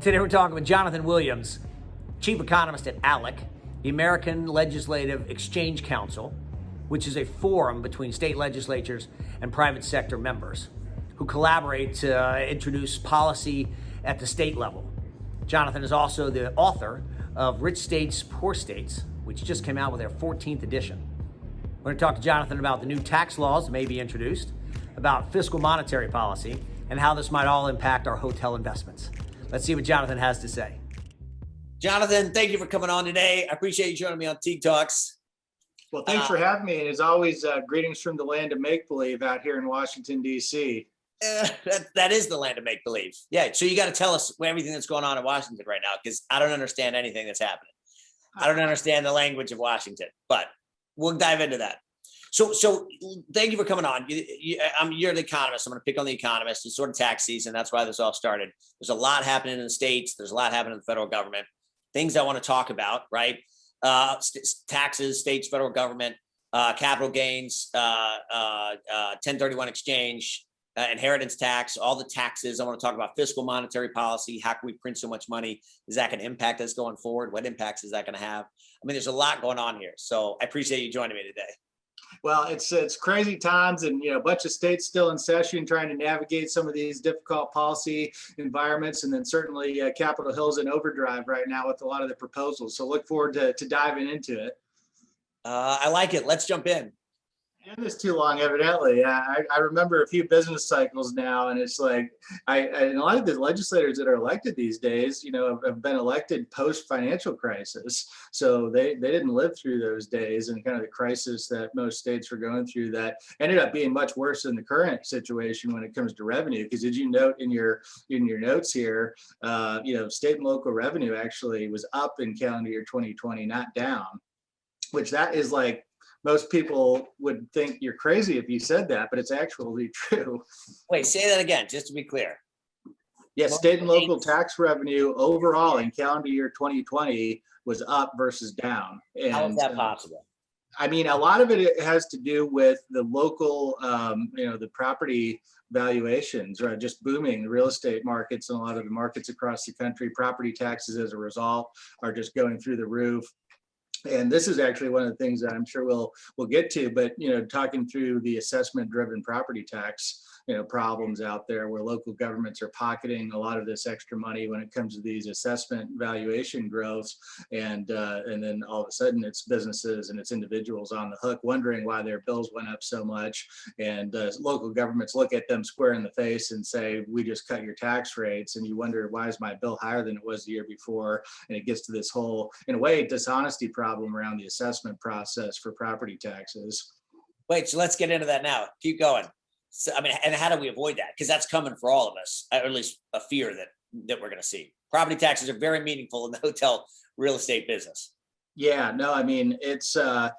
Today we're talking with Jonathan Williams, Chief Economist at ALEC, the American Legislative Exchange Council, which is a forum between state legislatures and private sector members who collaborate to introduce policy at the state level. Jonathan is also the author of Rich States, Poor States, which just came out with their 14th edition. We're going to talk to Jonathan about the new tax laws that may be introduced, about fiscal monetary policy, and how this might all impact our hotel investments. Let's see what Jonathan has to say. Jonathan, thank you for coming on today. I appreciate you joining me on Teague Talks. Well, thanks for having me. And as always, greetings from the land of make-believe out here in Washington, D.C. That is the land of make-believe. Yeah, so you got to tell us everything that's going on in Washington right now, because I don't understand anything that's happening. I don't understand the language of Washington, but we'll dive into that. So thank you for coming on. You're the Economist. I'm going to pick on the Economist. It's sort of tax season. That's why this all started. There's a lot happening in the states. There's a lot happening in the federal government. Things I want to talk about, right? Taxes, states, federal government, capital gains, 1031 exchange, inheritance tax, all the taxes. I want to talk about fiscal monetary policy. How can we print so much money? Is that going to impact us going forward? What impacts is that going to have? I mean, there's a lot going on here. So I appreciate you joining me today. Well, it's crazy times, and a bunch of states still in session trying to navigate some of these difficult policy environments, and then certainly Capitol Hill's in overdrive right now with a lot of the proposals. So look forward to diving into it. I like it. Let's jump in. And it's too long, evidently. I remember a few business cycles now, and it's like and a lot of the legislators that are elected these days, have been elected post-financial crisis. So they didn't live through those days and kind of the crisis that most states were going through that ended up being much worse than the current situation when it comes to revenue. Because did you note in your notes here, state and local revenue actually was up in calendar year 2020, not down, which that is like, most people would think you're crazy if you said that, but it's actually true. Wait, say that again, just to be clear. Yes, state and local tax revenue overall in calendar year 2020 was up versus down. And how is that possible? I mean, a lot of it has to do with the local, the property valuations, right? Just booming the real estate markets, and a lot of the markets across the country. Property taxes, as a result, are just going through the roof. And this is actually one of the things that I'm sure we'll get to, but talking through the assessment-driven property tax problems out there, where local governments are pocketing a lot of this extra money when it comes to these assessment valuation growths, and then all of a sudden it's businesses and it's individuals on the hook wondering why their bills went up so much, and local governments look at them square in the face and say, we just cut your tax rates, and you wonder, why is my bill higher than it was the year before? And it gets to this whole, in a way, dishonesty problem around the assessment process for property taxes. Wait, so let's get into that now. Keep going. So, I mean, and how do we avoid that? Because that's coming for all of us, or at least a fear that we're going to see. Property taxes are very meaningful in the hotel real estate business. Yeah, no, I mean, it's, I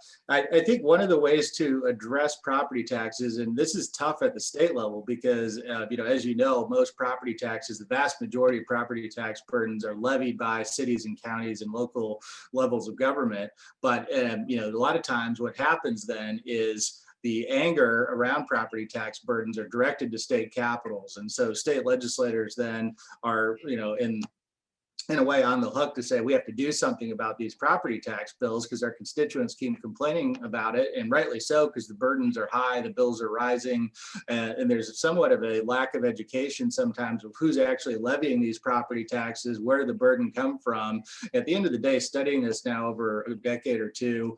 think one of the ways to address property taxes, and this is tough at the state level because, as you know, most property taxes, the vast majority of property tax burdens are levied by cities and counties and local levels of government. But, a lot of times what happens then is the anger around property tax burdens are directed to state capitals. And so state legislators then are, in a way on the hook to say, we have to do something about these property tax bills because our constituents keep complaining about it, and rightly so, because the burdens are high, the bills are rising, and there's somewhat of a lack of education sometimes of who's actually levying these property taxes, where did the burden come from. At the end of the day, studying this now over a decade or two,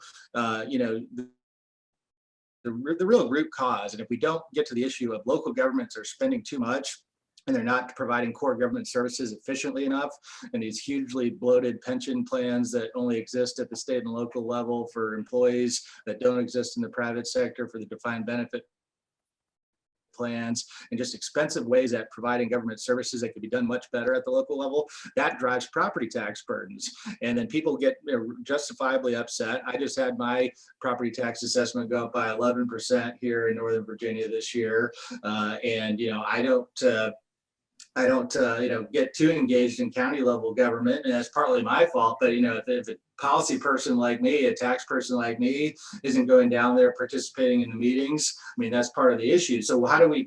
the real root cause, and if we don't get to the issue of local governments are spending too much and they're not providing core government services efficiently enough, and these hugely bloated pension plans that only exist at the state and local level for employees that don't exist in the private sector for the defined benefit plans, and just expensive ways at providing government services that could be done much better at the local level, that drives property tax burdens. And then people get justifiably upset. I just had my property tax assessment go up by 11% here in Northern Virginia this year. I don't I don't, get too engaged in county level government, and that's partly my fault. But if a policy person like me, a tax person like me, isn't going down there participating in the meetings, I mean that's part of the issue. So how do we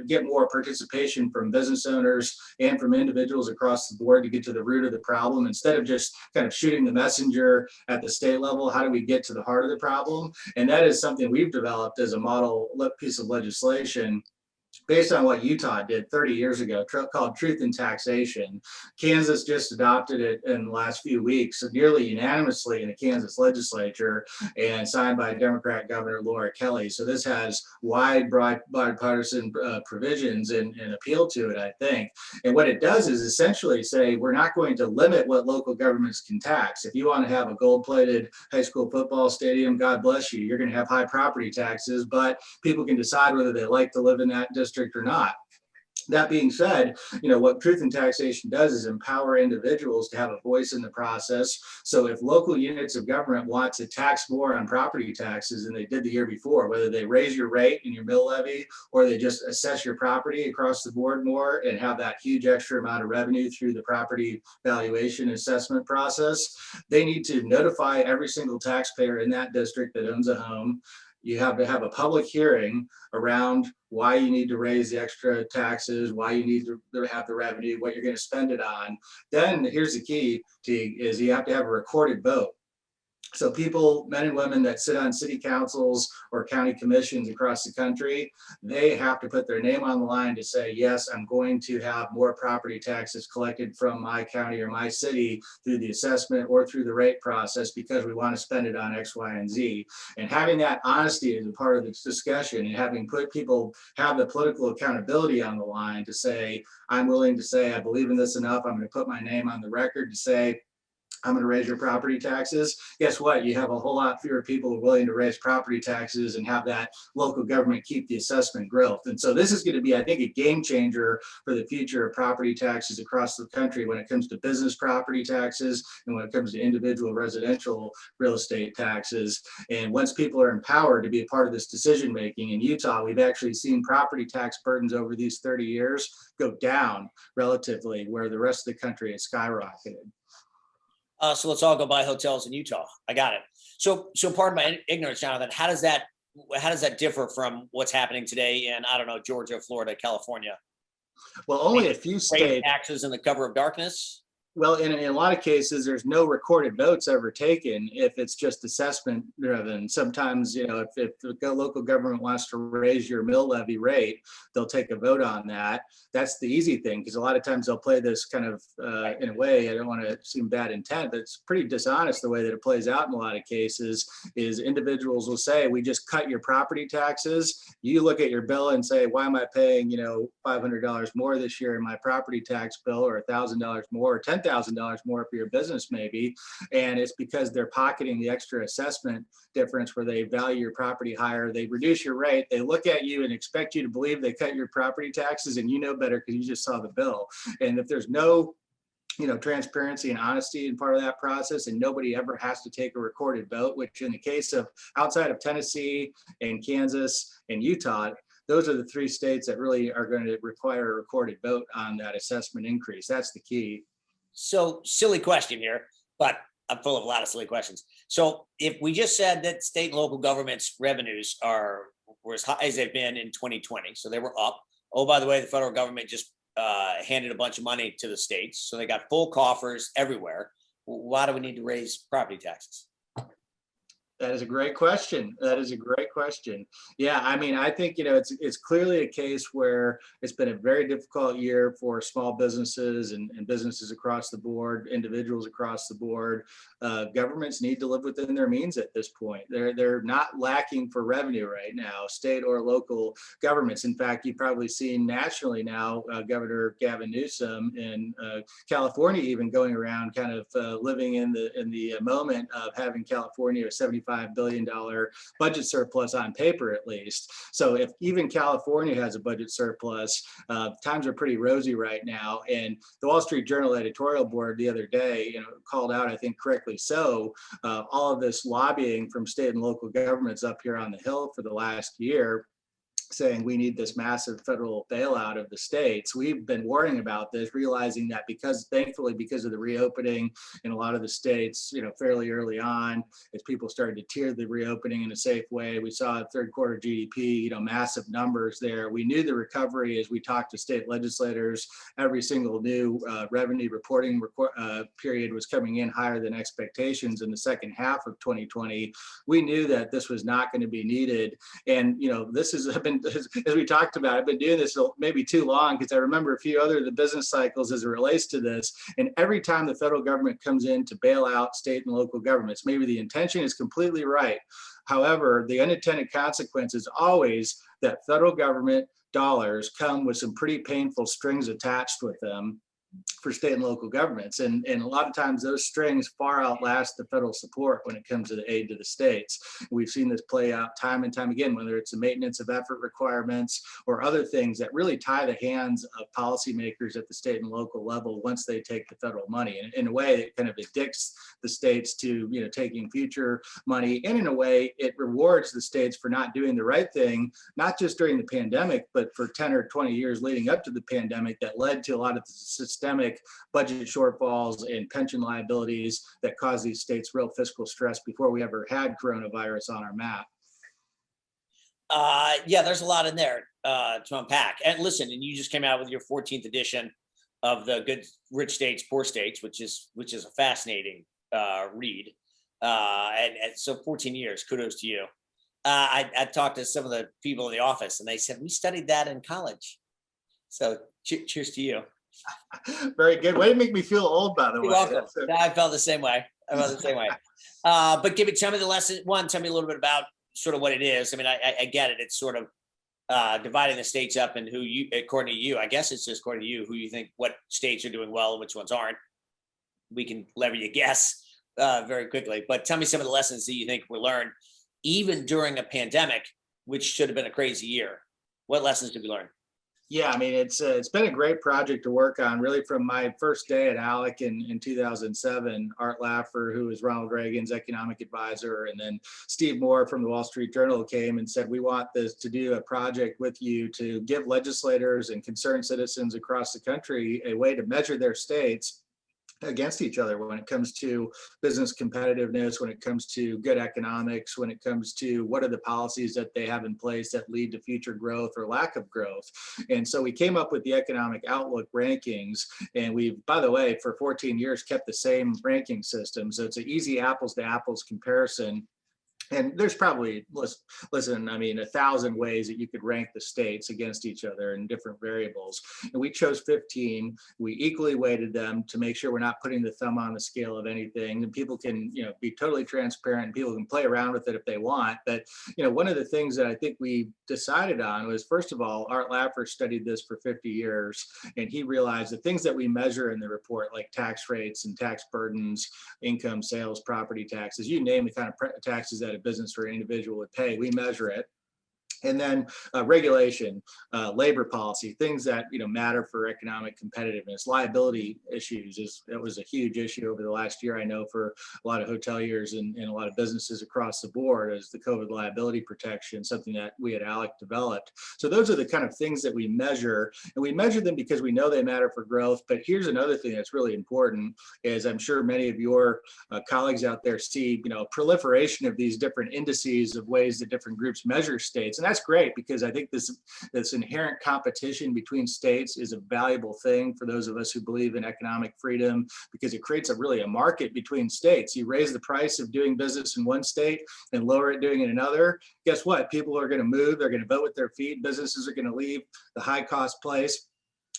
get more participation from business owners and from individuals across the board to get to the root of the problem instead of just kind of shooting the messenger at the state level? How do we get to the heart of the problem? And that is something we've developed as a model piece of legislation based on what Utah did 30 years ago, called Truth in Taxation. Kansas just adopted it in the last few weeks, nearly unanimously in the Kansas legislature, and signed by Democrat Governor Laura Kelly. So this has wide, bipartisan provisions and appeal to it, I think. And what it does is essentially say we're not going to limit what local governments can tax. If you want to have a gold-plated high school football stadium, God bless you, you're going to have high property taxes, but people can decide whether they like to live in that district or not. That being said, what Truth in Taxation does is empower individuals to have a voice in the process. So if local units of government want to tax more on property taxes than they did the year before, whether they raise your rate and your mill levy, or they just assess your property across the board more and have that huge extra amount of revenue through the property valuation assessment process, they need to notify every single taxpayer in that district that owns a home. You have to have a public hearing around why you need to raise the extra taxes, why you need to have the revenue, what you're going to spend it on. Then here's the key, Teague, is you have to have a recorded vote. So people, men and women that sit on city councils or county commissions across the country, they have to put their name on the line to say, yes, I'm going to have more property taxes collected from my county or my city through the assessment or through the rate process because we want to spend it on X, Y, and Z. And having that honesty as a part of this discussion and having people have the political accountability on the line to say, I'm willing to say, I believe in this enough, I'm going to put my name on the record to say, I'm going to raise your property taxes. Guess what? You have a whole lot fewer people willing to raise property taxes and have that local government keep the assessment growth. And so this is going to be, I think, a game changer for the future of property taxes across the country when it comes to business property taxes and when it comes to individual residential real estate taxes. And once people are empowered to be a part of this decision making in Utah, we've actually seen property tax burdens over these 30 years go down relatively, where the rest of the country has skyrocketed. So let's all go buy hotels in Utah. I got it. So pardon my ignorance, Jonathan. How does that differ from what's happening today in, I don't know, Georgia, Florida, California? Well, only a few states. Taxes in the cover of darkness. Well, in a lot of cases, there's no recorded votes ever taken if it's just assessment driven. Sometimes, if the local government wants to raise your mill levy rate, they'll take a vote on that. That's the easy thing, because a lot of times they'll play this kind of, in a way, I don't want to seem bad intent, but it's pretty dishonest the way that it plays out in a lot of cases, is individuals will say, we just cut your property taxes. You look at your bill and say, why am I paying, $500 more this year in my property tax bill, or $1,000 more, or $10,000 more for your business maybe, and it's because they're pocketing the extra assessment difference where they value your property higher, they reduce your rate, they look at you and expect you to believe they cut your property taxes, and you know better because you just saw the bill. And if there's no transparency and honesty in part of that process, and nobody ever has to take a recorded vote, which in the case of outside of Tennessee and Kansas and Utah, those are the three states that really are going to require a recorded vote on that assessment increase. That's the key. So silly question here, but I'm full of a lot of silly questions. So if we just said that state and local governments revenues were as high as they've been in 2020, so they were up. Oh, by the way, the federal government just handed a bunch of money to the states, so they got full coffers everywhere. Why do we need to raise property taxes? That is a great question. Yeah, I mean, I think, it's clearly a case where it's been a very difficult year for small businesses and businesses across the board, individuals across the board. Governments need to live within their means at this point. They're not lacking for revenue right now, state or local governments. In fact, you've probably seen nationally now, Governor Gavin Newsom in California even going around kind of living in the moment of having California a $75 billion budget surplus on paper, at least. So if even California has a budget surplus, times are pretty rosy right now. And the Wall Street Journal editorial board the other day, called out, I think correctly so, all of this lobbying from state and local governments up here on the Hill for the last year. saying we need this massive federal bailout of the states. We've been worrying about this, realizing that thankfully, because of the reopening in a lot of the states, fairly early on, as people started to tier the reopening in a safe way, we saw third quarter GDP, massive numbers there. We knew the recovery as we talked to state legislators. Every single new revenue reporting period was coming in higher than expectations in the second half of 2020. We knew that this was not going to be needed. And, this has been, as we talked about, I've been doing this maybe too long, because I remember a few other of the business cycles as it relates to this. And every time the federal government comes in to bail out state and local governments, maybe the intention is completely right. However, the unintended consequence is always that federal government dollars come with some pretty painful strings attached with them for state and local governments. And a lot of times those strings far outlast the federal support when it comes to the aid to the states. We've seen this play out time and time again, whether it's the maintenance of effort requirements or other things that really tie the hands of policymakers at the state and local level once they take the federal money. And in a way, it kind of addicts the states to taking future money. And in a way, it rewards the states for not doing the right thing, not just during the pandemic, but for 10 or 20 years leading up to the pandemic that led to a lot of the systemic budget shortfalls and pension liabilities that caused these states real fiscal stress before we ever had coronavirus on our map. Yeah, there's a lot in there to unpack. And listen, and you just came out with your 14th edition of the Good Rich States, Poor States, which is a fascinating read. And so 14 years, kudos to you. I talked to some of the people in the office, and they said we studied that in college. So cheers to you. Very good. Way to make me feel old, by the way. You're welcome. I felt the same way. But tell me the lesson. One, tell me a little bit about sort of what it is. I mean, I get it. It's sort of dividing the states up and who you, according to you, I guess it's just according to you, who you think what states are doing well and which ones aren't. We can leverage a guess very quickly. But tell me some of the lessons that you think were learned, even during a pandemic, which should have been a crazy year. What lessons did we learn? Yeah, I mean, it's been a great project to work on, really, from my first day at ALEC in 2007. Art Laffer, who was Ronald Reagan's economic advisor, and then Steve Moore from the Wall Street Journal came and said, we want this to do a project with you to give legislators and concerned citizens across the country a way to measure their states against each other when it comes to business competitiveness, when it comes to good economics, when it comes to what are the policies that they have in place that lead to future growth or lack of growth. And so we came up with the economic outlook rankings, and we've, by the way, for 14 years kept the same ranking system. So it's an easy apples to apples comparison. And there's probably, listen, I mean, 1,000 ways that you could rank the states against each other in different variables. And we chose 15. We equally weighted them to make sure we're not putting the thumb on the scale of anything. And people can, be totally transparent. People can play around with it if they want. But, one of the things that I think we decided on was, first of all, Art Laffer studied this for 50 years. And he realized the things that we measure in the report, like tax rates and tax burdens, income, sales, property taxes, you name the kind of taxes that a business or an individual would pay, we measure it. And then regulation, labor policy, things that matter for economic competitiveness. Liability issues it was a huge issue over the last year, I know, for a lot of hoteliers and a lot of businesses across the board, as the COVID liability protection, something that we at ALEC developed. So those are the kind of things that we measure, and we measure them because we know they matter for growth. But here's another thing that's really important, is I'm sure many of your colleagues out there see proliferation of these different indices of ways that different groups measure states. And that's great, because I think this inherent competition between states is a valuable thing for those of us who believe in economic freedom, because it creates a market between states. You raise the price of doing business in one state and lower it doing it in another. Guess what? People are going to move. They're going to vote with their feet. Businesses are going to leave the high cost place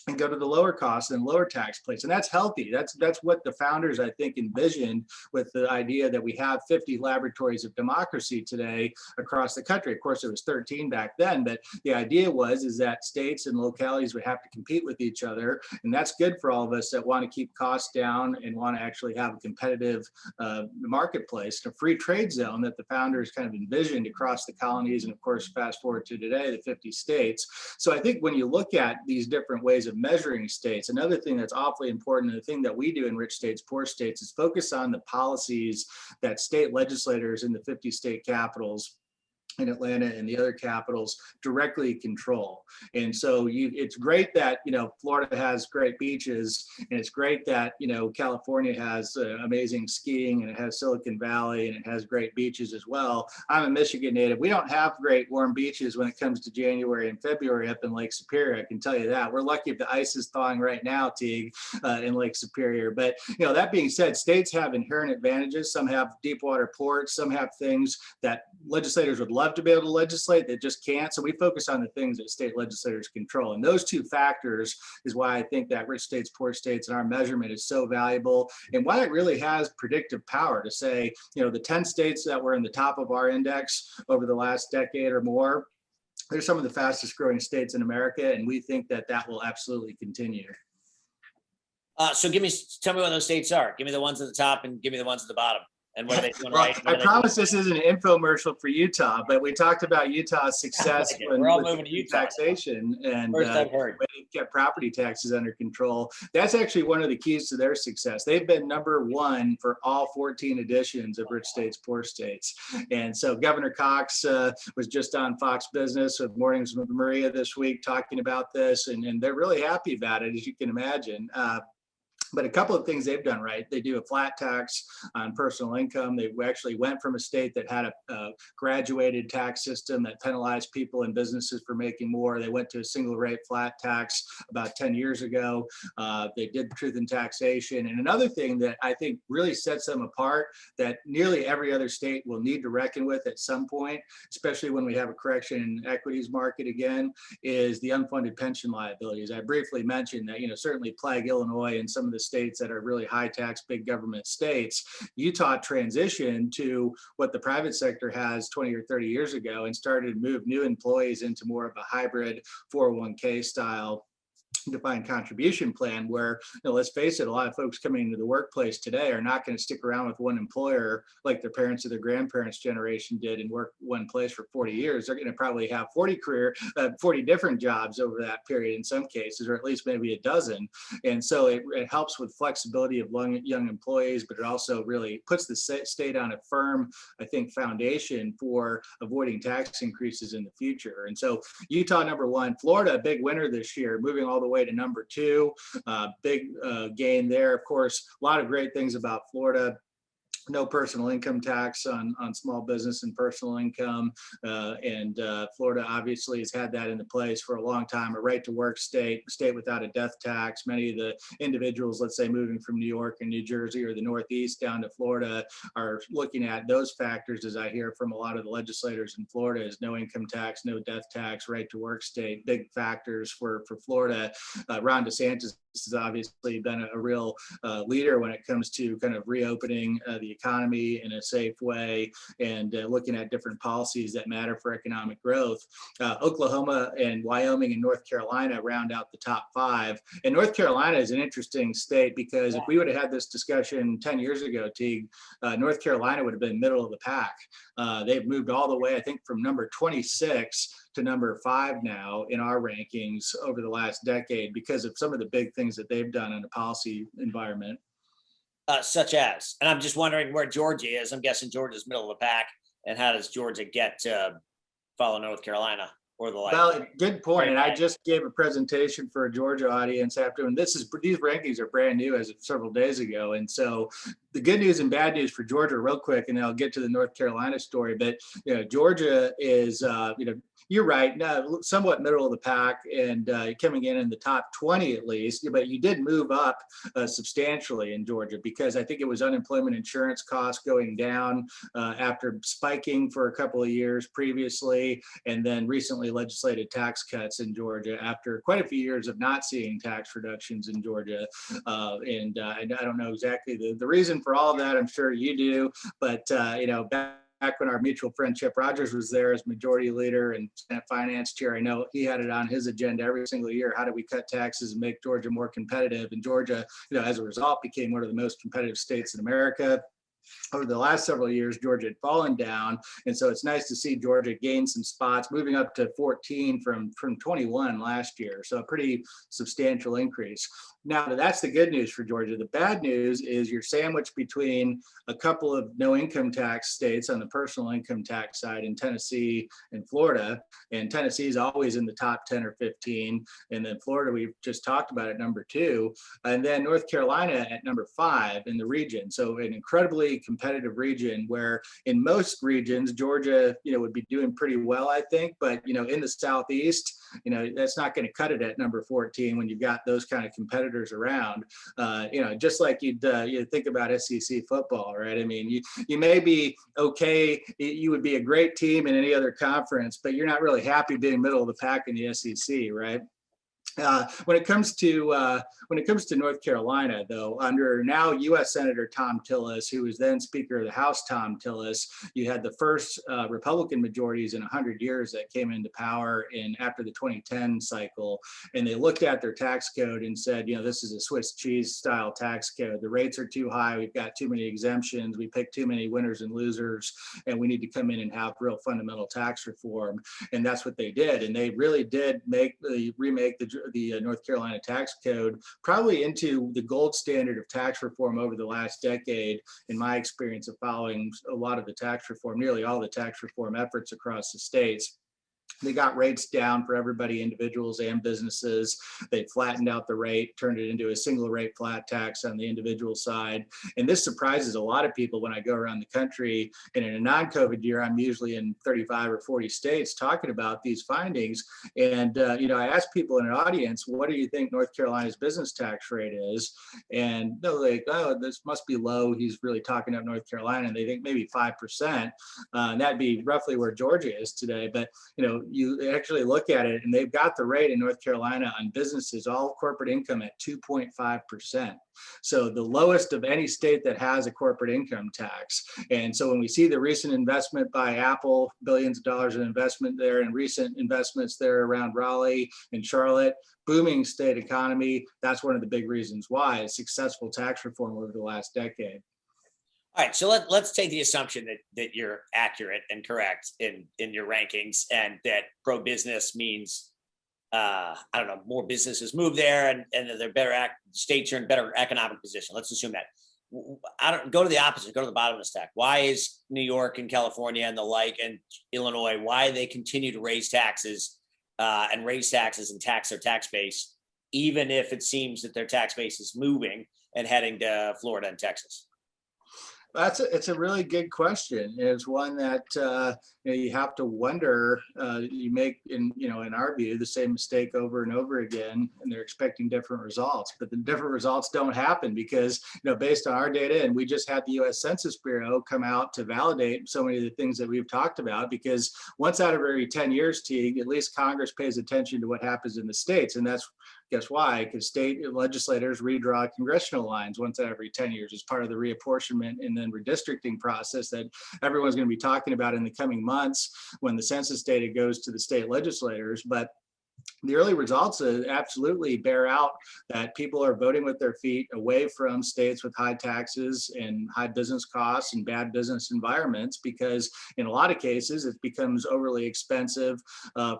and go to the lower cost and lower tax place. And that's healthy. That's what the founders, I think, envisioned with the idea that we have 50 laboratories of democracy today across the country. Of course, it was 13 back then, but the idea is that states and localities would have to compete with each other. And that's good for all of us that want to keep costs down and want to actually have a competitive marketplace, a free trade zone that the founders kind of envisioned across the colonies. And of course, fast forward to today, the 50 states. So I think when you look at these different ways of measuring states, another thing that's awfully important, and the thing that we do in Rich States, Poor States, is focus on the policies that state legislators in the 50 state capitals and Atlanta and the other capitals directly control. And so it's great that, Florida has great beaches, and it's great that, California has amazing skiing, and it has Silicon Valley, and it has great beaches as well. I'm a Michigan native. We don't have great warm beaches when it comes to January and February up in Lake Superior. I can tell you that. We're lucky if the ice is thawing right now, Teague, in Lake Superior. But, that being said, states have inherent advantages. Some have deep water ports. Some have things that legislators would love to be able to legislate that just can't. So we focus on the things that state legislators control. And those two factors is why I think that rich states, poor states, and our measurement is so valuable, and why it really has predictive power to say, the 10 states that were in the top of our index over the last decade or more, they're some of the fastest growing states in America. And we think that that will absolutely continue. So tell me what those states are. Give me the ones at the top and give me the ones at the bottom. And what are they doing Well, right? I promise this isn't an infomercial for Utah, but we talked about Utah's success We're all with moving to Utah. taxation and First I've heard. when they kept property taxes under control. That's actually one of the keys to their success. They've been number one for all 14 editions of Rich States, Poor States. And so Governor Cox was just on Fox Business with Mornings with Maria this week talking about this, and they're really happy about it, as you can imagine. But a couple of things they've done right. They do a flat tax on personal income. They actually went from a state that had a graduated tax system that penalized people and businesses for making more. They went to a single rate flat tax about 10 years ago. They did truth in taxation. And another thing that I think really sets them apart that nearly every other state will need to reckon with at some point, especially when we have a correction in the equities market again, is the unfunded pension liabilities. I briefly mentioned that, certainly plague Illinois and some of the states that are really high tax, big government states. Utah transitioned to what the private sector has 20 or 30 years ago and started to move new employees into more of a hybrid 401k style defined contribution plan where, let's face it, a lot of folks coming into the workplace today are not going to stick around with one employer like their parents or their grandparents' generation did and work one place for 40 years. They're going to probably have 40 different jobs over that period in some cases, or at least maybe a dozen. And so it helps with flexibility of young employees, but it also really puts the state on a firm, I think, foundation for avoiding tax increases in the future. And so Utah, number one. Florida, a big winner this year, moving all the way to number two. Big gain there. Of course, a lot of great things about Florida. No personal income tax on small business and personal income. And Florida obviously has had that into place for a long time, a right to work state without a death tax. Many of the individuals, let's say, moving from New York and New Jersey or the Northeast down to Florida are looking at those factors, as I hear from a lot of the legislators in Florida, is no income tax, no death tax, right to work state, big factors for Florida. Ron DeSantis has obviously been a real leader when it comes to kind of reopening the economy in a safe way and looking at different policies that matter for economic growth. Oklahoma and Wyoming and North Carolina round out the top five. And North Carolina is an interesting state because if we would have had this discussion 10 years ago, Teague, North Carolina would have been middle of the pack. They've moved all the way, I think, from number 26 to number 5 now in our rankings over the last decade because of some of the big things that they've done in the policy environment. Such as, and I'm just wondering where Georgia is. I'm guessing Georgia's middle of the pack. And how does Georgia get to follow North Carolina or the like? Well, good point. And I just gave a presentation for a Georgia audience after, and these rankings are brand new as of several days ago. And so the good news and bad news for Georgia real quick, and then I'll get to the North Carolina story, but Georgia is, you're right, somewhat middle of the pack and coming in the top 20 at least, but you did move up substantially in Georgia because I think it was unemployment insurance costs going down after spiking for a couple of years previously, and then recently legislated tax cuts in Georgia after quite a few years of not seeing tax reductions in Georgia. And I don't know exactly the reason for all of that. I'm sure you do, but back when our mutual friend Chip Rogers was there as majority leader and Senate finance chair, I know he had it on his agenda every single year. How do we cut taxes and make Georgia more competitive? And Georgia, as a result, became one of the most competitive states in America. over the last several years, Georgia had fallen down. And so it's nice to see Georgia gain some spots, moving up to 14 from 21 last year. So a pretty substantial increase. Now, that's the good news for Georgia. The bad news is you're sandwiched between a couple of no income tax states on the personal income tax side in Tennessee and Florida. And Tennessee is always in the top 10 or 15. And then Florida, we've just talked about at number 2. And then North Carolina at number 5 in the region. So an incredibly competitive region where in most regions, Georgia, would be doing pretty well, I think. But, in the Southeast, that's not going to cut it at number 14 when you've got those kind of competitors around. Just like you think about SEC football, right? I mean, you may be okay. You would be a great team in any other conference, but you're not really happy being middle of the pack in the SEC, right? When it comes to North Carolina, though, under now U.S. Senator Tom Tillis, who was then Speaker of the House, Tom Tillis, you had the first Republican majorities in 100 years that came into power after the 2010 cycle, and they looked at their tax code and said, this is a Swiss cheese style tax code. The rates are too high. We've got too many exemptions. We pick too many winners and losers, and we need to come in and have real fundamental tax reform. And that's what they did, and they really did remake the North Carolina tax code probably into the gold standard of tax reform over the last decade, in my experience of following a lot of the tax reform, nearly all the tax reform efforts across the states. They got rates down for everybody, individuals and businesses. They flattened out the rate, turned it into a single rate flat tax on the individual side. And this surprises a lot of people when I go around the country. And in a non-COVID year, I'm usually in 35 or 40 states talking about these findings. And, I ask people in an audience, what do you think North Carolina's business tax rate is? And they're like, oh, this must be low. He's really talking up North Carolina. And they think maybe 5%. And that'd be roughly where Georgia is today. But, you actually look at it, and they've got the rate in North Carolina on businesses, all corporate income, at 2.5%. So the lowest of any state that has a corporate income tax. And so when we see the recent investment by Apple, billions of dollars in investment there, and recent investments there around Raleigh and Charlotte, booming state economy, that's one of the big reasons why successful tax reform over the last decade. All right, so let's take the assumption that you're accurate and correct in your rankings, and that pro-business means, more businesses move there, and they're better states are in better economic position. Let's assume that. I don't go to the opposite, go to the bottom of the stack. Why is New York and California and the like, and Illinois, why they continue to raise taxes and tax their tax base, even if it seems that their tax base is moving and heading to Florida and Texas? It's a really good question. It's one that you have to wonder. You make, in our view, the same mistake over and over again, and they're expecting different results. But the different results don't happen because, based on our data, and we just had the U.S. Census Bureau come out to validate so many of the things that we've talked about. Because once out of every 10 years, Teague, at least Congress pays attention to what happens in the states, and that's guess why? Because state legislators redraw congressional lines once every 10 years as part of the reapportionment and then redistricting process that everyone's going to be talking about in the coming months when the census data goes to the state legislators. But the early results absolutely bear out that people are voting with their feet away from states with high taxes and high business costs and bad business environments, because in a lot of cases it becomes overly expensive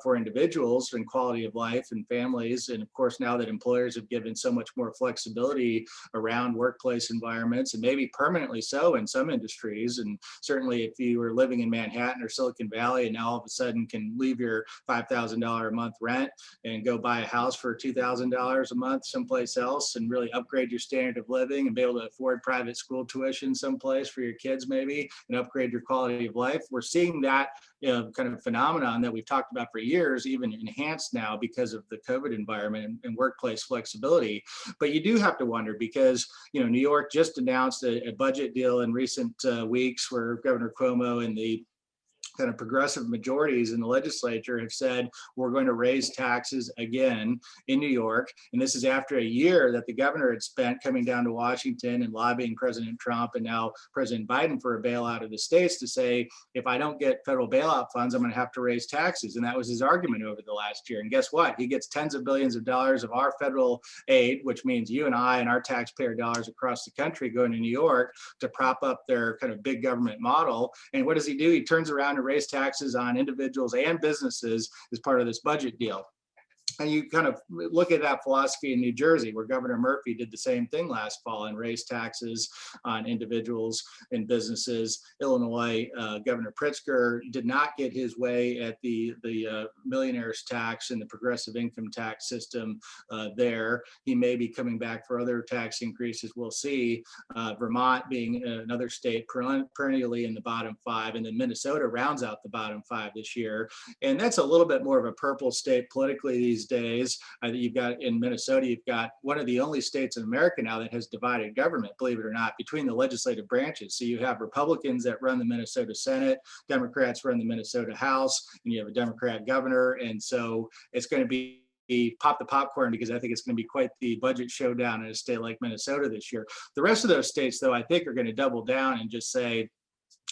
for individuals and quality of life and families. And of course, now that employers have given so much more flexibility around workplace environments, and maybe permanently so in some industries, and certainly if you were living in Manhattan or Silicon Valley and now all of a sudden can leave your $5,000 a month rent and go buy a house for $2,000 a month someplace else and really upgrade your standard of living and be able to afford private school tuition someplace for your kids maybe and upgrade your quality of life. We're seeing that kind of phenomenon that we've talked about for years, even enhanced now because of the COVID environment and workplace flexibility. But you do have to wonder because, New York just announced a budget deal in recent weeks where Governor Cuomo and the kind of progressive majorities in the legislature have said, we're going to raise taxes again in New York. And this is after a year that the governor had spent coming down to Washington and lobbying President Trump and now President Biden for a bailout of the states to say, if I don't get federal bailout funds, I'm going to have to raise taxes. And that was his argument over the last year. And guess what? He gets tens of billions of dollars of our federal aid, which means you and I and our taxpayer dollars across the country going to New York to prop up their kind of big government model. And what does he do? He turns around and raises taxes on individuals and businesses as part of this budget deal. And you kind of look at that philosophy in New Jersey, where Governor Murphy did the same thing last fall and raised taxes on individuals and businesses. Illinois, Governor Pritzker did not get his way at the millionaires tax and the progressive income tax system there. He may be coming back for other tax increases. We'll see. Vermont being another state perennially in the bottom 5, and then Minnesota rounds out the bottom 5 this year. And that's a little bit more of a purple state politically these days. You've got in Minnesota, you've got one of the only states in America now that has divided government, believe it or not, between the legislative branches. So you have Republicans that run the Minnesota Senate, Democrats run the Minnesota House, and you have a Democrat governor. And so it's going to be pop the popcorn, because I think it's going to be quite the budget showdown in a state like Minnesota this year. The rest of those states, though, I think are going to double down and just say,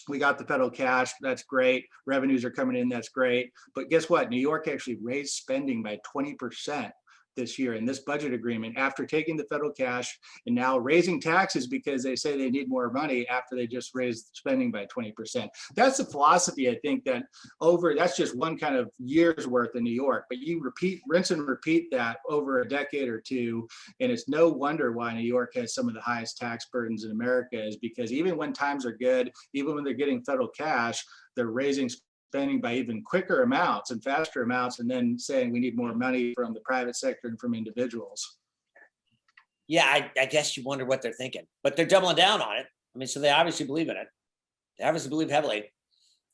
we got the federal cash, that's great. Revenues are coming in, that's great. But guess what? New York actually raised spending by 20% this year in this budget agreement after taking the federal cash and now raising taxes because they say they need more money after they just raised spending by 20%. That's the philosophy, I think, that's just one kind of year's worth in New York, but you rinse and repeat that over a decade or two. And it's no wonder why New York has some of the highest tax burdens in America, is because even when times are good, even when they're getting federal cash, they're raising spending by even quicker amounts and faster amounts, and then saying we need more money from the private sector and from individuals. Yeah, I guess you wonder what they're thinking, but they're doubling down on it. I mean, so they obviously believe in it. They obviously believe heavily.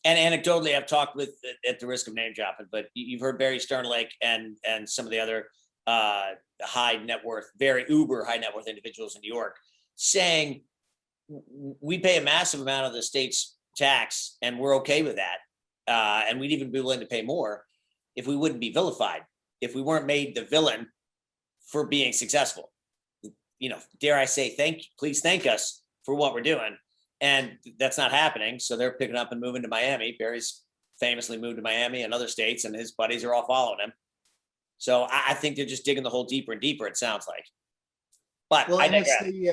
And anecdotally, I've talked with, at the risk of name dropping, but you've heard Barry Sternlicht and some of the other high net worth, very uber high net worth individuals in New York saying, we pay a massive amount of the state's tax and we're okay with that. And we'd even be willing to pay more if we wouldn't be vilified, if we weren't made the villain for being successful. You know, dare I say, please thank us for what we're doing. And that's not happening. So they're picking up and moving to Miami. Barry's famously moved to Miami and other states, and his buddies are all following him. So I think they're just digging the hole deeper and deeper, it sounds like. But well, I and it's digress.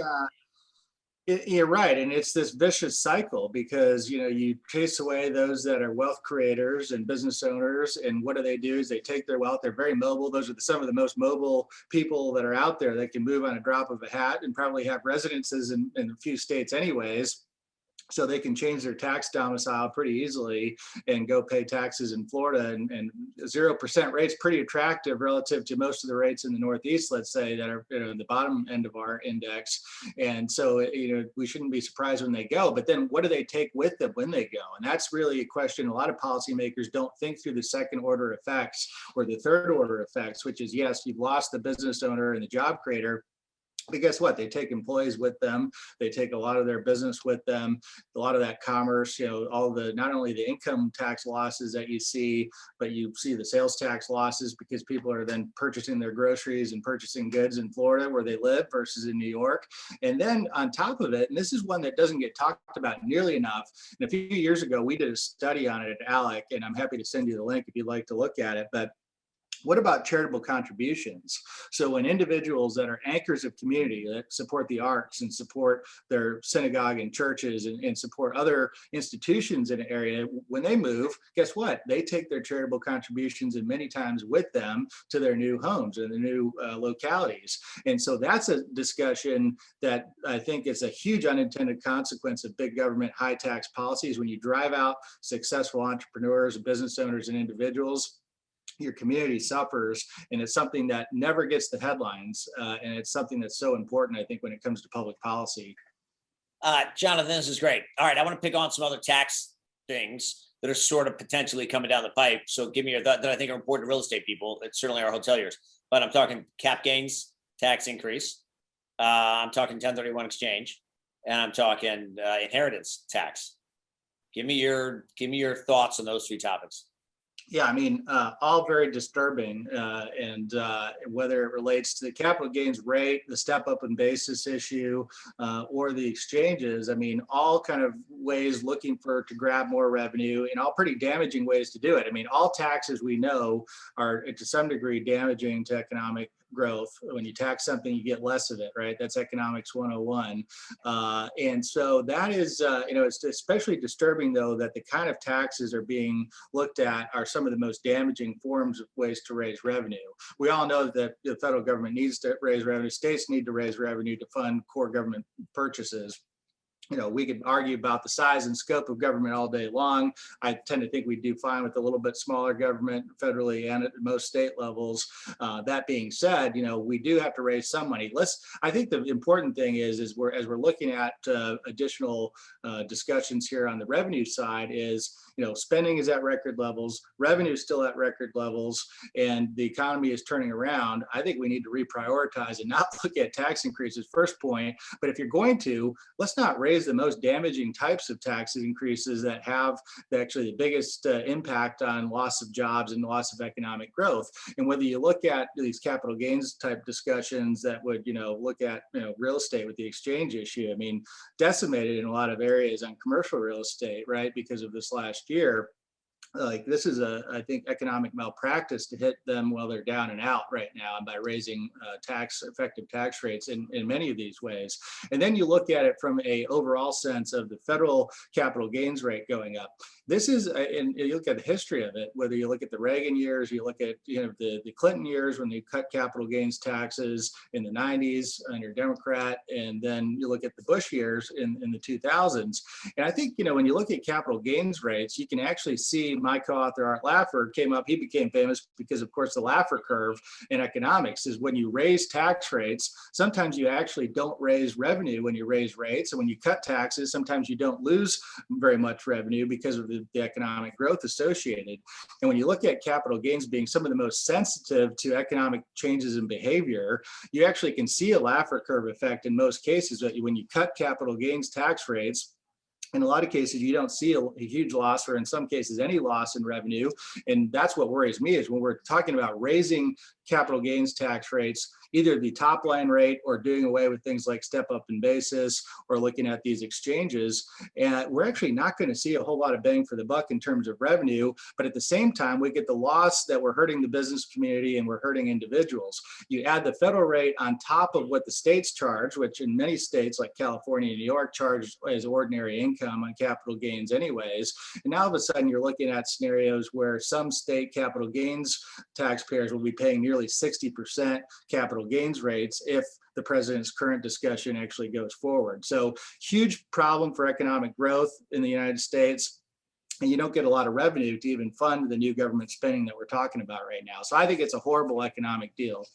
you're right. And it's this vicious cycle because, you chase away those that are wealth creators and business owners. And what do? Is they take their wealth. They're very mobile. Those are some of the most mobile people that are out there that can move on a drop of a hat and probably have residences in a few states anyways. So they can change their tax domicile pretty easily and go pay taxes in Florida, and 0% rates pretty attractive relative to most of the rates in the Northeast, let's say, that are the bottom end of our index. And so, we shouldn't be surprised when they go, but then what do they take with them when they go? And that's really a question a lot of policymakers don't think through the second order effects or the third order effects, which is, yes, you've lost the business owner and the job creator, but guess what? They take employees with them. They take a lot of their business with them, a lot of that commerce, all the, not only the income tax losses that you see, but you see the sales tax losses because people are then purchasing their groceries and purchasing goods in Florida where they live versus in New York. And then on top of it, and this is one that doesn't get talked about nearly enough. And a few years ago, we did a study on it at ALEC, and I'm happy to send you the link if you'd like to look at it. But what about charitable contributions? So when individuals that are anchors of community that support the arts and support their synagogue and churches and support other institutions in an area, when they move, guess what? They take their charitable contributions and many times with them to their new homes and the new localities. And so that's a discussion that I think is a huge unintended consequence of big government, high tax policies. When you drive out successful entrepreneurs, business owners, and individuals, your community suffers, and it's something that never gets the headlines, and it's something that's so important, I think, when it comes to public policy. Jonathan, this is great. All right, I want to pick on some other tax things that are sort of potentially coming down the pipe. So give me your thought that I think are important to real estate people. It's certainly our hoteliers, but I'm talking cap gains tax increase. I'm talking 1031 exchange, and I'm talking inheritance tax. Give me your thoughts on those three topics. Yeah, I mean, all very disturbing, and whether it relates to the capital gains rate, the step up in basis issue, or the exchanges, I mean, all kind of ways looking to grab more revenue, and all pretty damaging ways to do it. I mean, all taxes we know are to some degree damaging to economic growth. When you tax something, you get less of it, right? That's economics 101. And so that is, it's especially disturbing though that the kind of taxes are being looked at are some of the most damaging forms of ways to raise revenue. We all know that the federal government needs to raise revenue. States need to raise revenue to fund core government purchases. We could argue about the size and scope of government all day long. I tend to think we do fine with a little bit smaller government federally and at most state levels. That being said, we do have to raise some money. I think the important thing is as we're looking at additional discussions here on the revenue side is, spending is at record levels, revenue is still at record levels, and the economy is turning around. I think we need to reprioritize and not look at tax increases, first point. But if you're going to, let's not raise the most damaging types of tax increases that have actually the biggest impact on loss of jobs and loss of economic growth. And whether you look at these capital gains type discussions that would, look at, real estate with the exchange issue, I mean, decimated in a lot of areas on commercial real estate, right, because of this last year. Like this is I think, economic malpractice to hit them while they're down and out right now, and by raising effective tax rates in many of these ways. And then you look at it from a overall sense of the federal capital gains rate going up. This is, and you look at the history of it, whether you look at the Reagan years, you look at the Clinton years when they cut capital gains taxes in the 90s under Democrat, and then you look at the Bush years in the 2000s. And I think, when you look at capital gains rates, you can actually see my co-author Art Laffer came up, he became famous because of course the Laffer curve in economics is when you raise tax rates, sometimes you actually don't raise revenue when you raise rates. And when you cut taxes, sometimes you don't lose very much revenue because of the economic growth associated. And when you look at capital gains being some of the most sensitive to economic changes in behavior, you actually can see a Laffer curve effect in most cases. When you cut capital gains tax rates, in a lot of cases, you don't see a huge loss, or in some cases, any loss in revenue. And that's what worries me is when we're talking about raising capital gains tax rates, either the top line rate or doing away with things like step up in basis or looking at these exchanges. And we're actually not going to see a whole lot of bang for the buck in terms of revenue. But at the same time, we get the loss that we're hurting the business community and we're hurting individuals. You add the federal rate on top of what the states charge, which in many states like California and New York charge as ordinary income on capital gains anyways. And now all of a sudden you're looking at scenarios where some state capital gains taxpayers will be paying nearly 60% capital gains rates if the president's current discussion actually goes forward. So huge problem for economic growth in the United States. And you don't get a lot of revenue to even fund the new government spending that we're talking about right now. So I think it's a horrible economic deal.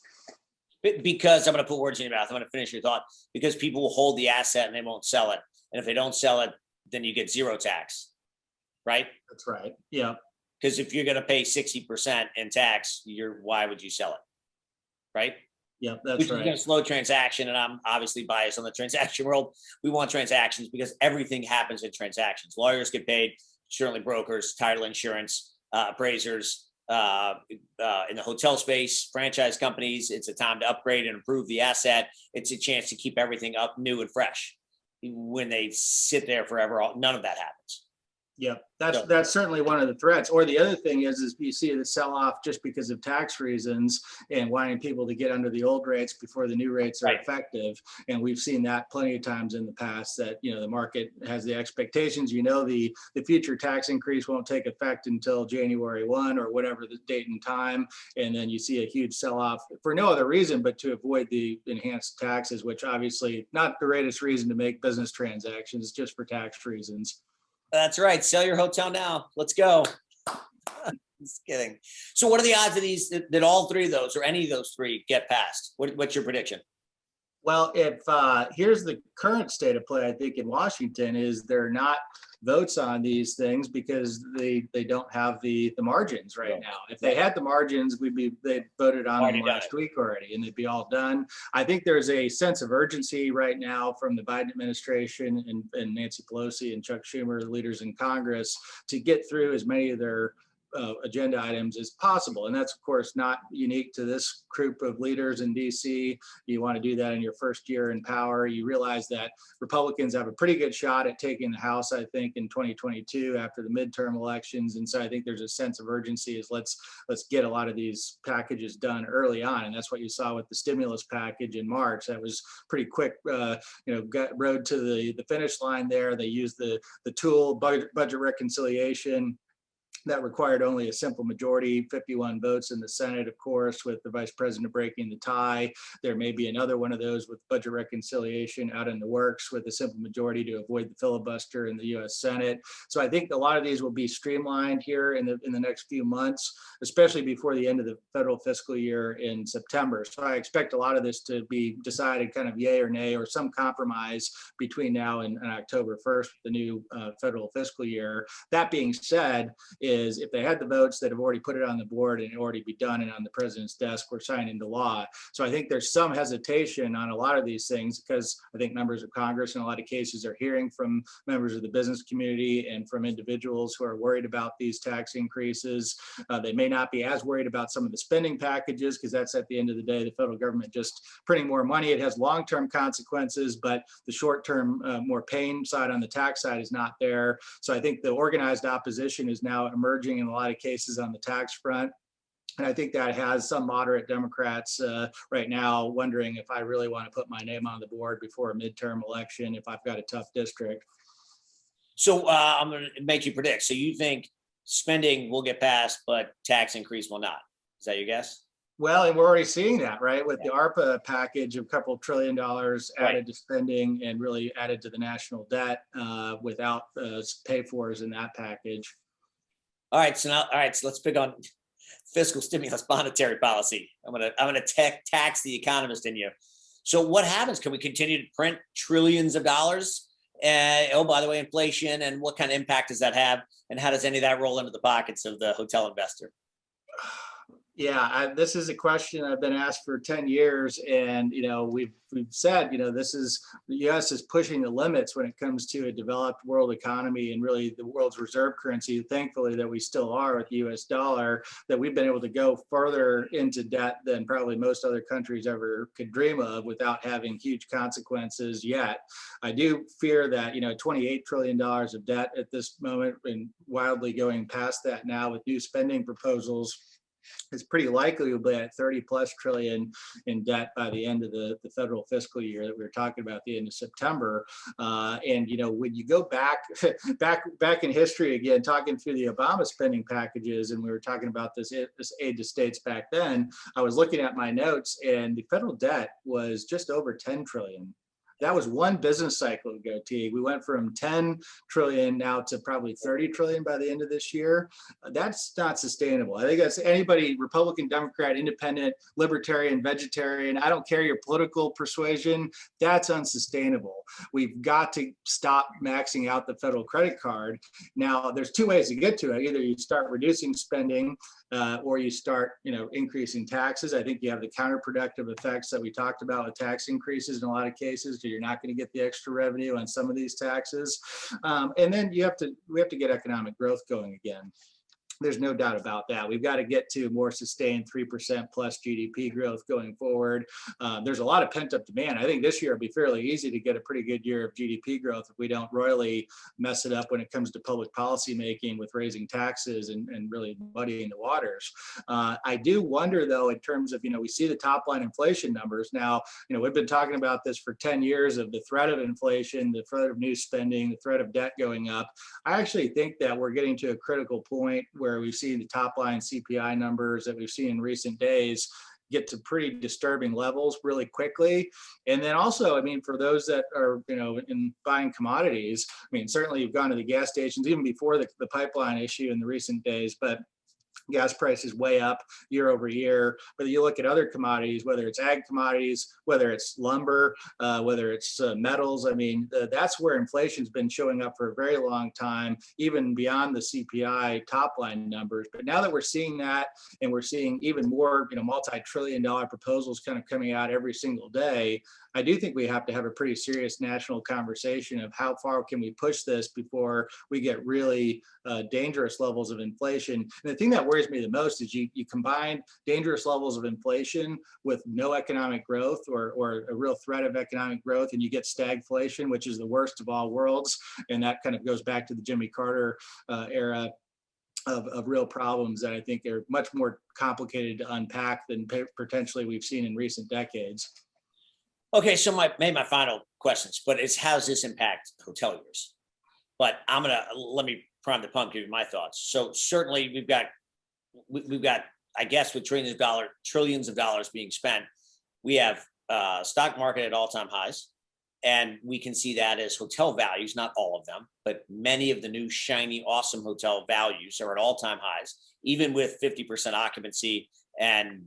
Because I'm going to put words in your mouth. I'm going to finish your thought. Because people will hold the asset and they won't sell it. And if they don't sell it, then you get zero tax, right? That's right. Yeah. Because if you're going to pay 60% in tax, why would you sell it? Right? Yeah, that's Which right. is going to slow transaction, and I'm obviously biased on the transaction world. We want transactions because everything happens in transactions. Lawyers get paid, certainly brokers, title insurance, appraisers, in the hotel space, franchise companies. It's a time to upgrade and improve the asset. It's a chance to keep everything up, new and fresh. When they sit there forever, none of that happens. Yeah, that's certainly one of the threats. Or the other thing is you see the sell-off just because of tax reasons and wanting people to get under the old rates before the new rates are effective. And we've seen that plenty of times in the past that, the market has the expectations, the future tax increase won't take effect until January 1 or whatever the date and time. And then you see a huge sell-off for no other reason but to avoid the enhanced taxes, which obviously not the greatest reason to make business transactions, just for tax reasons. That's right. Sell your hotel now. Let's go. Just kidding. So what are the odds of these, that all three of those or any of those three get passed? What's your prediction? Well, if here's the current state of play, I think in Washington is there are not votes on these things because they don't have the margins right Right. now. If they had the margins, they'd voted on them Already done last week already, and they'd be all done. I think there's a sense of urgency right now from the Biden administration and Nancy Pelosi and Chuck Schumer, the leaders in Congress, to get through as many of their agenda items as possible. And that's, of course, not unique to this group of leaders in DC. You want to do that in your first year in power. You realize that Republicans have a pretty good shot at taking the House, I think, in 2022 after the midterm elections. And so I think there's a sense of urgency is let's get a lot of these packages done early on. And that's what you saw with the stimulus package in March. That was pretty quick, got road to the finish line there. They used the tool budget reconciliation that required only a simple majority, 51 votes in the Senate, of course, with the vice president breaking the tie. There may be another one of those with budget reconciliation out in the works with a simple majority to avoid the filibuster in the US Senate. So I think a lot of these will be streamlined here in the next few months, especially before the end of the federal fiscal year in September. So I expect a lot of this to be decided kind of yay or nay or some compromise between now and October 1st, the new federal fiscal year. That being said, is if they had the votes that have already put it on the board and it already be done and on the president's desk, we're signed into law. So I think there's some hesitation on a lot of these things because I think members of Congress in a lot of cases are hearing from members of the business community and from individuals who are worried about these tax increases. They may not be as worried about some of the spending packages because that's at the end of the day, the federal government just printing more money. It has long-term consequences, but the short-term, more pain side on the tax side is not there. So I think the organized opposition is now emerging in a lot of cases on the tax front. And I think that has some moderate Democrats right now wondering if I really want to put my name on the board before a midterm election, if I've got a tough district. So I'm going to make you predict. So you think spending will get passed, but tax increase will not? Is that your guess? Well, and we're already seeing that, right? With the ARPA package of a couple $1 trillion added to spending and really added to the national debt without pay-fors in that package. All right, so let's pick on fiscal stimulus monetary policy. I'm gonna tax the economist in you. So what happens? Can we continue to print trillions of dollars? Oh, by the way, inflation, and what kind of impact does that have? And how does any of that roll into the pockets of the hotel investor? Yeah, this is a question I've been asked for 10 years, and we've said this is the U.S. is pushing the limits when it comes to a developed world economy and really the world's reserve currency. Thankfully, that we still are with the U.S. dollar, that we've been able to go further into debt than probably most other countries ever could dream of without having huge consequences yet. I do fear that $28 trillion of debt at this moment, and wildly going past that now with new spending proposals. It's pretty likely we'll be at 30 plus trillion in debt by the end of the federal fiscal year that we were talking about, the end of September. And when you go back in history again, talking through the Obama spending packages, and we were talking about this aid to states back then, I was looking at my notes, and the federal debt was just over 10 trillion. That was one business cycle ago, Teague. We went from 10 trillion now to probably 30 trillion by the end of this year. That's not sustainable. I think that's anybody, Republican, Democrat, independent, libertarian, vegetarian, I don't care your political persuasion, that's unsustainable. We've got to stop maxing out the federal credit card. Now, there's two ways to get to it. Either you start reducing spending or you start, increasing taxes. I think you have the counterproductive effects that we talked about with tax increases in a lot of cases. You're not going to get the extra revenue on some of these taxes, and then we have to get economic growth going again. There's no doubt about that. We've got to get to more sustained 3% plus GDP growth going forward. There's a lot of pent up demand. I think this year will be fairly easy to get a pretty good year of GDP growth if we don't royally mess it up when it comes to public policy making with raising taxes and really muddying the waters. I do wonder though, in terms of, we see the top line inflation numbers now, we've been talking about this for 10 years of the threat of inflation, the threat of new spending, the threat of debt going up. I actually think that we're getting to a critical point where we've seen the top line CPI numbers that we've seen in recent days get to pretty disturbing levels really quickly. And then also, for those that are, in buying commodities, certainly you've gone to the gas stations even before the pipeline issue in the recent days, but gas prices way up year over year. Whether you look at other commodities, whether it's ag commodities, whether it's lumber, whether it's metals, I mean, that's where inflation's been showing up for a very long time, even beyond the CPI top line numbers. But now that we're seeing that, and we're seeing even more, multi-trillion-dollar proposals kind of coming out every single day, I do think we have to have a pretty serious national conversation of how far can we push this before we get really dangerous levels of inflation. And the thing that worries me the most is you combine dangerous levels of inflation with no economic growth or a real threat of economic growth, and you get stagflation, which is the worst of all worlds. And that kind of goes back to the Jimmy Carter era of real problems that I think are much more complicated to unpack than potentially we've seen in recent decades. Okay, so maybe my final questions, but it's how's this impact hoteliers? But let me prime the pump, give you my thoughts. So certainly we've got, I guess, with trillions of dollars being spent, we have stock market at all-time highs. And we can see that as hotel values, not all of them, but many of the new shiny, awesome hotel values are at all-time highs, even with 50% occupancy and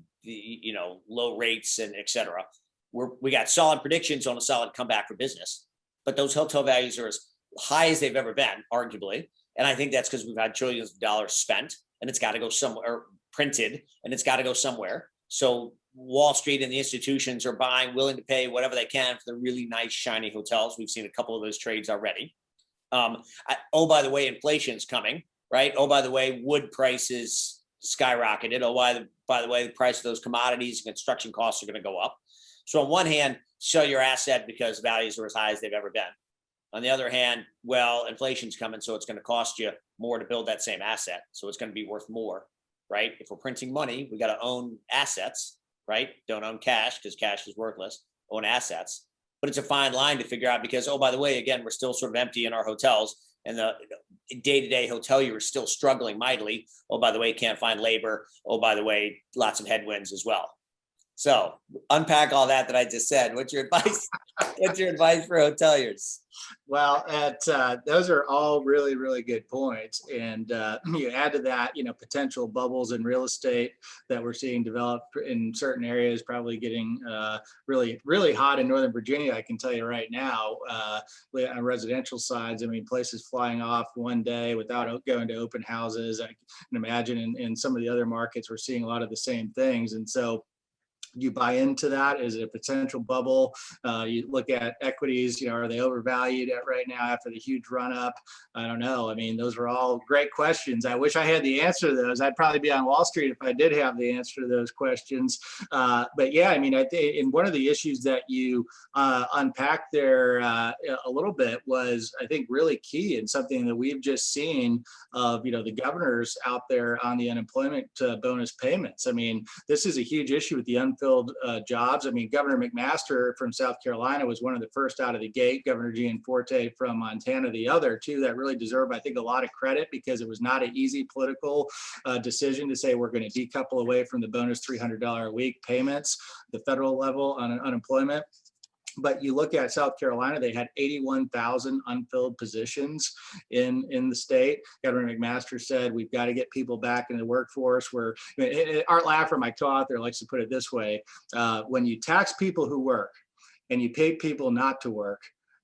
low rates and et cetera. We got solid predictions on a solid comeback for business, but those hotel values are as high as they've ever been, arguably. And I think that's because we've had trillions of dollars spent, and it's got to go somewhere, or printed, and it's got to go somewhere. So Wall Street and the institutions are willing to pay whatever they can for the really nice, shiny hotels. We've seen a couple of those trades already. Oh, by the way, inflation's coming, right? Oh, by the way, wood prices skyrocketed. Oh, by the way, the price of those commodities and construction costs are going to go up. So on one hand, sell your asset because values are as high as they've ever been. On the other hand, well, inflation's coming, so it's going to cost you more to build that same asset. So it's going to be worth more, right? If we're printing money, we got to own assets, right? Don't own cash because cash is worthless. Own assets. But it's a fine line to figure out because, oh, by the way, again, we're still sort of empty in our hotels, and the day-to-day hotelier is still struggling mightily. Oh, by the way, can't find labor. Oh, by the way, lots of headwinds as well. So unpack all that I just said. What's your advice? What's your advice for hoteliers? Well, those are all really, really good points. And you add to that, potential bubbles in real estate that we're seeing develop in certain areas, probably getting really, really hot in Northern Virginia. I can tell you right now, on residential sides, I mean, places flying off one day without going to open houses. I can imagine in some of the other markets, we're seeing a lot of the same things. And so you buy into that as a potential bubble. You look at equities, are they overvalued right now after the huge run up? I don't know. I mean, those are all great questions. I wish I had the answer to those. I'd probably be on Wall Street if I did have the answer to those questions. But yeah, I mean, and one of the issues that you unpacked there a little bit was, I think, really key and something that we've just seen of, the governors out there on the unemployment bonus payments. I mean, this is a huge issue with the unfilled jobs. I mean, Governor McMaster from South Carolina was one of the first out of the gate. Governor Gianforte from Montana, the other two that really deserve, I think, a lot of credit because it was not an easy political decision to say we're going to decouple away from the bonus $300 a week payments, the federal level on unemployment. But you look at South Carolina, they had 81,000 unfilled positions in the state. Governor McMaster said, we've got to get people back in the workforce. Art Laffer, my co-author, likes to put it this way. When you tax people who work and you pay people not to work,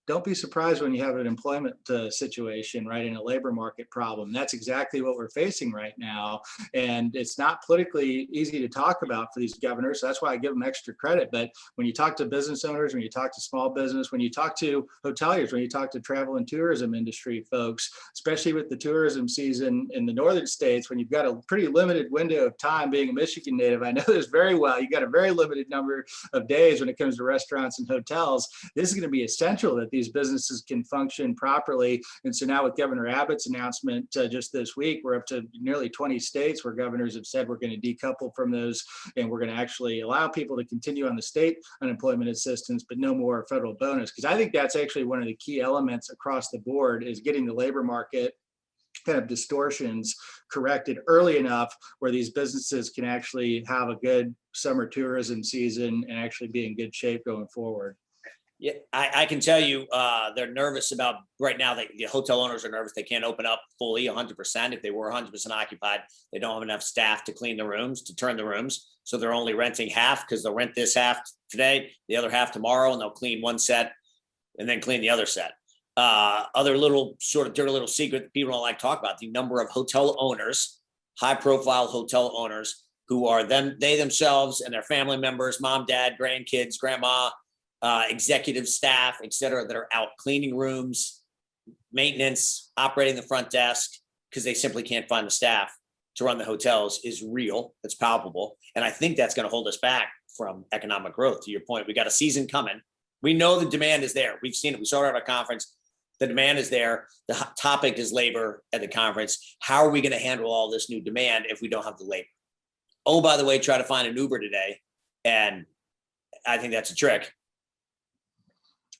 don't be surprised when you have an employment situation, right, in a labor market problem. That's exactly what we're facing right now. And it's not politically easy to talk about for these governors. So that's why I give them extra credit. But when you talk to business owners, when you talk to small business, when you talk to hoteliers, when you talk to travel and tourism industry folks, especially with the tourism season in the northern states, when you've got a pretty limited window of time, being a Michigan native, I know this very well. You got a very limited number of days when it comes to restaurants and hotels. This is going to be essential that these businesses can function properly. And so now with Governor Abbott's announcement just this week, we're up to nearly 20 states where governors have said we're going to decouple from those and we're going to actually allow people to continue on the state unemployment assistance, but no more federal bonus. Because I think that's actually one of the key elements across the board is getting the labor market kind of distortions corrected early enough where these businesses can actually have a good summer tourism season and actually be in good shape going forward. Yeah, I can tell you, they're nervous about right now. The hotel owners are nervous. They can't open up fully 100%. If they were 100% occupied, they don't have enough staff to clean the rooms, to turn the rooms. So they're only renting half, because they'll rent this half today, the other half tomorrow, and they'll clean one set and then clean the other set. Other little sort of dirty little secret that people don't like to talk about: the number of hotel owners, high profile hotel owners, who are they themselves and their family members, mom, dad, grandkids, grandma, executive staff, et cetera, that are out cleaning rooms, maintenance, operating the front desk, because they simply can't find the staff to run the hotels, is real. It's palpable. And I think that's going to hold us back from economic growth. To your point, we got a season coming. We know the demand is there. We've seen it. We saw it at our conference. The demand is there. The hot topic is labor at the conference. How are we going to handle all this new demand if we don't have the labor? Oh, by the way, try to find an Uber today. And I think that's a trick.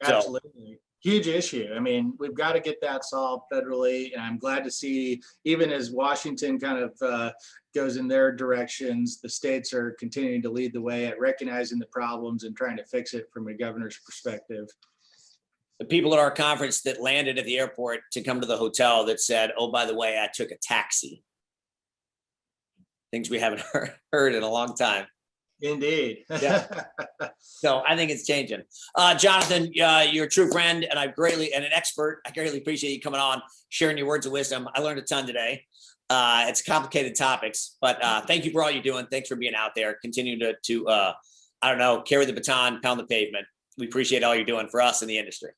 Absolutely. Huge issue. I mean, we've got to get that solved federally. And I'm glad to see, even as Washington kind of goes in their directions, the states are continuing to lead the way at recognizing the problems and trying to fix it from a governor's perspective. The people at our conference that landed at the airport to come to the hotel that said, oh, by the way, I took a taxi. Things we haven't heard in a long time. Indeed. Yeah. So I think it's changing. Jonathan, you're a true friend, and and an expert. I greatly appreciate you coming on, sharing your words of wisdom. I learned a ton today. It's complicated topics, but thank you for all you're doing. Thanks for being out there. Continue to I don't know, carry the baton, pound the pavement. We appreciate all you're doing for us in the industry.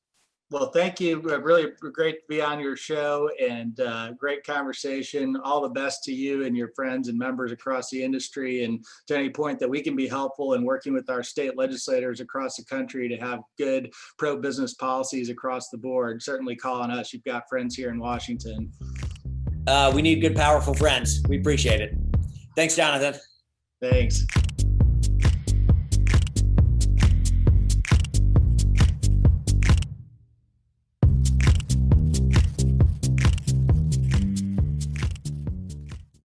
Well, thank you. Really great to be on your show, and great conversation. All the best to you and your friends and members across the industry. And to any point that we can be helpful in working with our state legislators across the country to have good pro-business policies across the board, certainly call on us. You've got friends here in Washington. We need good, powerful friends. We appreciate it. Thanks, Jonathan. Thanks.